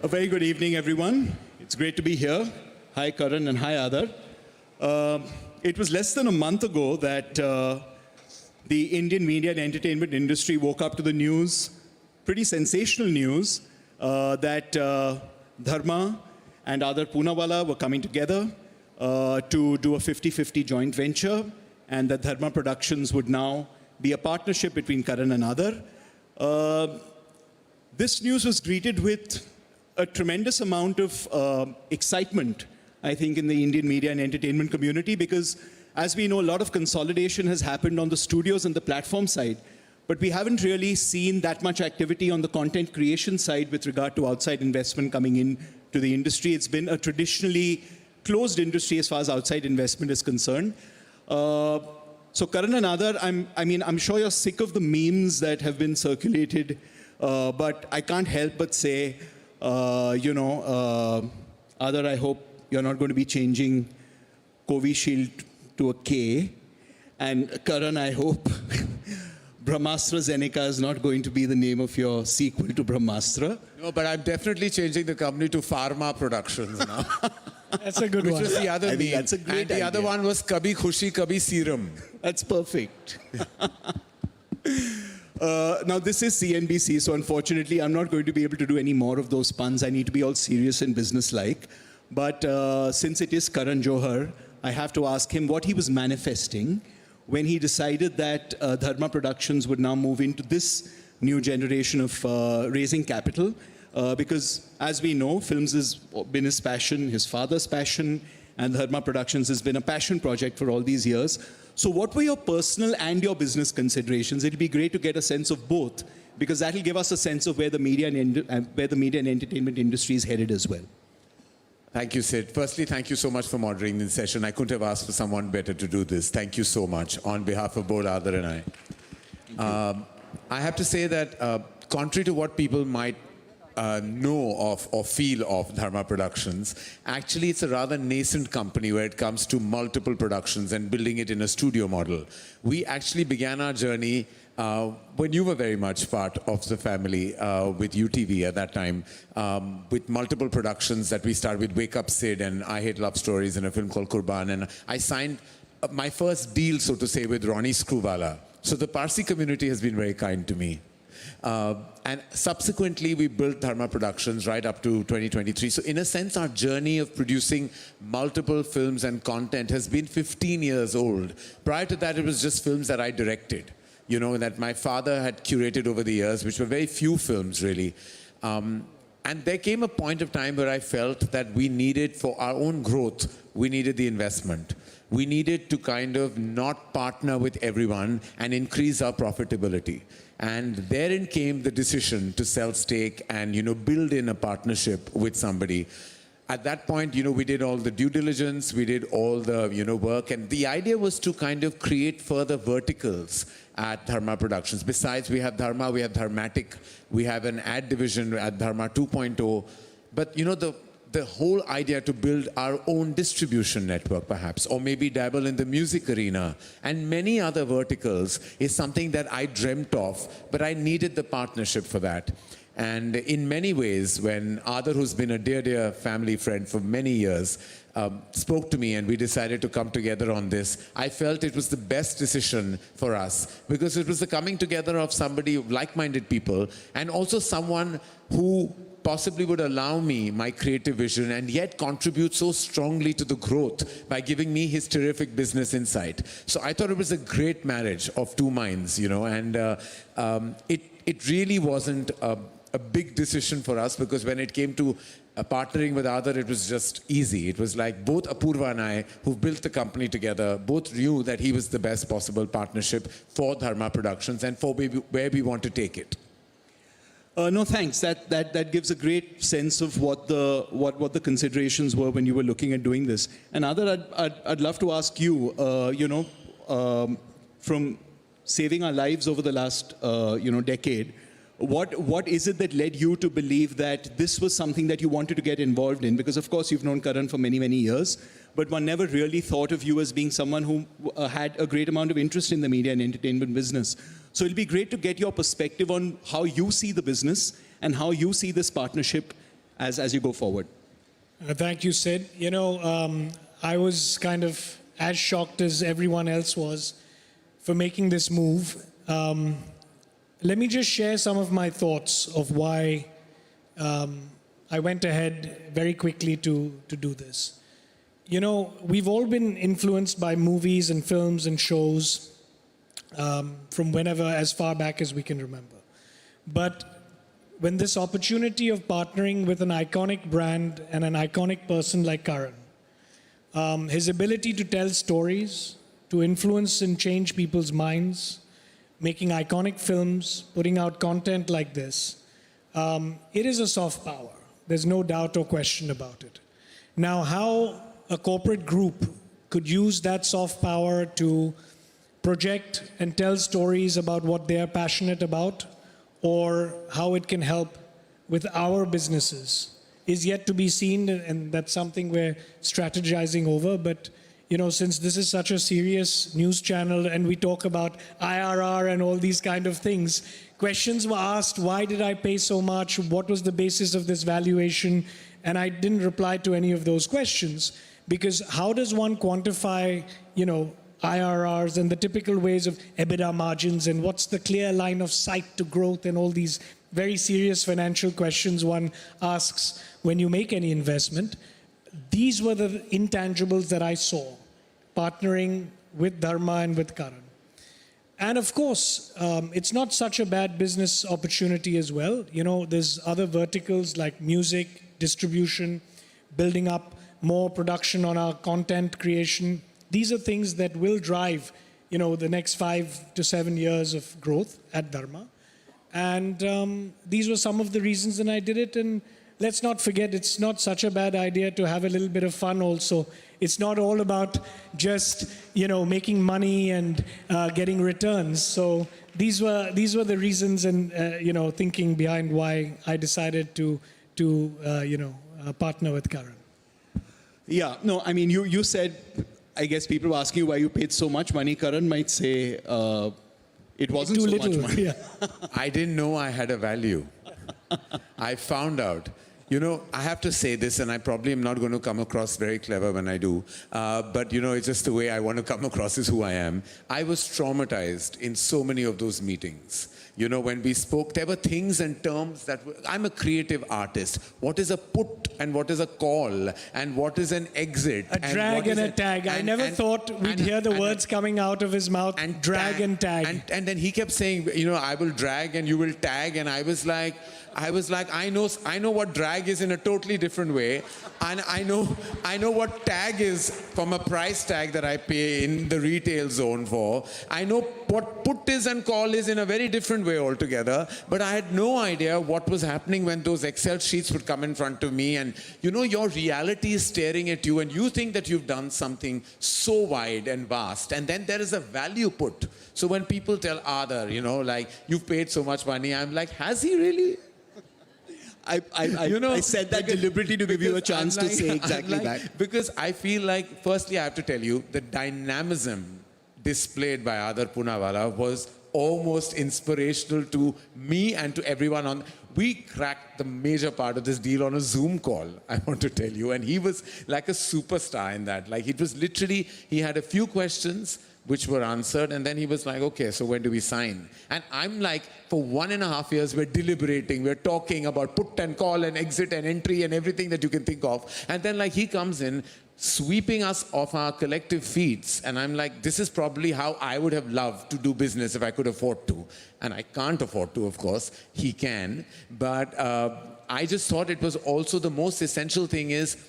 A very good evening, everyone. It's great to be here. Hi, Karan, and hi, Adar. It was less than a month ago that the Indian media and entertainment industry woke up to the news, pretty sensational news, that Dharma and Adar Poonawalla were coming together to do a 50-50 joint venture, and that Dharma Productions would now be a partnership between Karan and Adar. This news was greeted with a tremendous amount of excitement, I think, in the Indian media and entertainment community, because as we know, a lot of consolidation has happened on the studios and the platform side, but we haven't really seen that much activity on the content creation side with regard to outside investment coming in to the industry. It's been a traditionally closed industry as far as outside investment is concerned. So Karan and Adar, I'm sure you're sick of the memes that have been circulated, but I can't help but say, Adar, I hope you're not going to be changing Covishield to a K. And Karan, I hope Brahmastra Zeneca is not going to be the name of your sequel to Brahmastra. No, but I'm definitely changing the company to Pharma Productions now. That's a good one. Which was the other name. That's a great and the idea. other one was Kabhi Khushi Kabhi Serum. That's perfect. Now, this is CNBC, so unfortunately, I'm not going to be able to do any more of those puns. I need to be all serious and businesslike. But since it is Karan Johar, I have to ask him what he was manifesting when he decided that Dharma Productions would now move into this new generation of raising capital. Because, as we know, films has been his passion, his father's passion, and Dharma Productions has been a passion project for all these years. So what were your personal and your business considerations? It'll be great to get a sense of both, because that'll give us a sense of where the media and entertainment industry is headed as well. Thank you, Sid. Firstly, thank you so much for moderating this session. I couldn't have asked for someone better to do this. Thank you so much on behalf of both Adar and I. I have to say that contrary to what people might know of or feel of Dharma Productions, actually it's a rather nascent company where it comes to multiple productions and building it in a studio model. We actually began our journey when you were very much part of the family with UTV at that time, with multiple productions that we started with Wake Up Sid and I Hate Love Stories and a film called Qurban, and I signed my first deal, so to say, with Ronnie Screwvala. So the Parsi community has been very kind to me. And subsequently, we built Dharma Productions right up to 2023. So in a sense, our journey of producing multiple films and content has been 15 years old. Prior to that, it was just films that I directed, you know, that my father had curated over the years, which were very few films, really. And there came a point of time where I felt that we needed, for our own growth, we needed the investment. We needed to kind of not partner with everyone and increase our profitability. And therein came the decision to sell stake and, you know, build in a partnership with somebody. At that point, you know, we did all the due diligence, we did all the, you know, work, and the idea was to kind of create further verticals at Dharma Productions. Besides, we have Dharma, we have Dharmatic, we have an ad division at Dharma 2.0. But, you know, the whole idea to build our own distribution network, perhaps, or maybe dabble in the music arena and many other verticals is something that I dreamt of, but I needed the partnership for that. And in many ways, when Adar, who's been a dear, dear family friend for many years, spoke to me and we decided to come together on this, I felt it was the best decision for us because it was the coming together of somebody, like-minded people, and also someone who possibly would allow me my creative vision and yet contribute so strongly to the growth by giving me his terrific business insight. So I thought it was a great marriage of two minds, you know, and it really wasn't a big decision for us because when it came to partnering with Adar, it was just easy. It was like both Apurva and I, who built the company together, both knew that he was the best possible partnership for Dharma Productions and for where we want to take it. No, thanks. That gives a great sense of what the considerations were when you were looking at doing this. And Adar, I'd love to ask you, from saving our lives over the last, decade, what is it that led you to believe that this was something that you wanted to get involved in? Because of course you've known Karan for many, many years, but one never really thought of you as being someone who had a great amount of interest in the media and entertainment business. So it'll be great to get your perspective on how you see the business and how you see this partnership as you go forward? Thank you, Sid. You know, I was kind of as shocked as everyone else was for making this move. Let me just share some of my thoughts of why I went ahead very quickly to do this. You know, we've all been influenced by movies and films and shows from whenever, as far back as we can remember. But when this opportunity of partnering with an iconic brand and an iconic person like Karan, his ability to tell stories, to influence and change people's minds, making iconic films, putting out content like this, it is a soft power. There's no doubt or question about it. Now, how a corporate group could use that soft power to project and tell stories about what they are passionate about, or how it can help with our businesses, is yet to be seen, and that's something we're strategizing over. But you know, since this is such a serious news channel and we talk about IRR and all these kind of things, questions were asked, why did I pay so much? What was the basis of this valuation? And I didn't reply to any of those questions, because how does one quantify, you know, IRRs and the typical ways of EBITDA margins, and what's the clear line of sight to growth, and all these very serious financial questions one asks when you make any investment. These were the intangibles that I saw partnering with Dharma and with Karan. And of course, it's not such a bad business opportunity as well. You know, there's other verticals like music, distribution, building up more production on our content creation. These are things that will drive, you know, the next 5 to 7 years of growth at Dharma. And these were some of the reasons that I did it. And let's not forget, it's not such a bad idea to have a little bit of fun also. It's not all about just, you know, making money and getting returns. So these were the reasons and, you know, thinking behind why I decided to partner with Karan. Yeah, no, I mean, you said, I guess people were asking you why you paid so much money. Karan might say it wasn't Too so little. much money. Yeah. I didn't know I had a value. I found out. You know, I have to say this, and I probably am not going to come across very clever when I do, but you know, it's just the way I want to come across is who I am. I was traumatized in so many of those meetings. You know, when we spoke, there were things and terms that I'm a creative artist. What is a put and what is a call and what is an exit? A drag and a tag. I never thought we'd hear the words coming out of his mouth, and drag and tag. And then he kept saying, you know, I will drag and you will tag. And I was like, I know what drag is in a totally different way. And I know what tag is from a price tag that I pay in the retail zone for. I know what put is and call is in a very different way altogether. But I had no idea what was happening when those Excel sheets would come in front of me. And you know, your reality is staring at you and you think that you've done something so wide and vast. And then there is a value put. So when people tell Adar, you know, like, you've paid so much money, I'm like, has he really? I said that deliberately to give you a chance to say exactly that. Because I feel like, firstly, I have to tell you, the dynamism displayed by Adar Poonawalla was almost inspirational to me and to everyone on. We cracked the major part of this deal on a Zoom call, I want to tell you. And he was like a superstar in that. Like, it was literally, he had a few questions which were answered, and then he was like, okay, so when do we sign? And I'm like, for 1.5 years, we're deliberating, we're talking about put and call and exit and entry and everything that you can think of. And then like he comes in, sweeping us off our collective feet. And I'm like, this is probably how I would have loved to do business if I could afford to. And I can't afford to, of course. He can. But I just thought it was also the most essential thing is,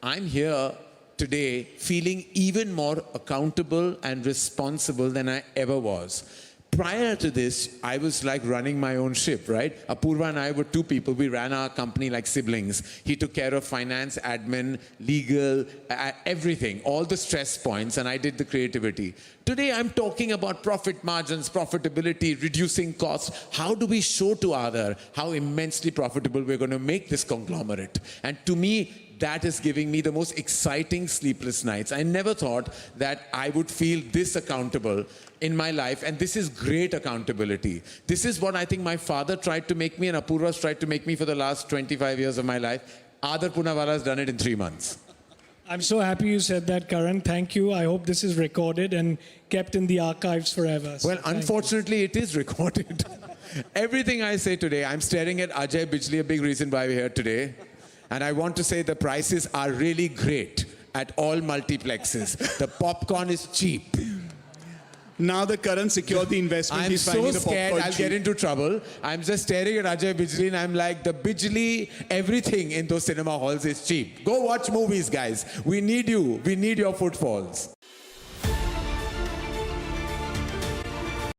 I'm here today feeling even more accountable and responsible than I ever was. Prior to this, I was like running my own ship, right? Apurva and I were two people. We ran our company like siblings. He took care of finance, admin, legal, everything, all the stress points, and I did the creativity. Today, I'm talking about profit margins, profitability, reducing costs. How do we show to Adar how immensely profitable we're going to make this conglomerate? And to me, that is giving me the most exciting sleepless nights. I never thought that I would feel this accountable in my life, and this is great accountability. This is what I think my father tried to make me and Apurva's tried to make me for the last 25 years of my life. Adar Poonawalla has done it in 3 months. I'm so happy you said that, Karan. Thank you. I hope this is recorded and kept in the archives forever. So Well, thank you. unfortunately, it is recorded. Everything I say today, I'm staring at Ajay Bijli, a big reason why we're here today. And I want to say the prices are really great at all multiplexes. The popcorn is cheap. Now that Karan secured the investment, I'm he's so finding the scared popcorn I'll cheap. get into trouble. I'm just staring at Ajay Bijli and I'm like, the Bijli, everything in those cinema halls is cheap. Go watch movies, guys. We need you. We need your footfalls.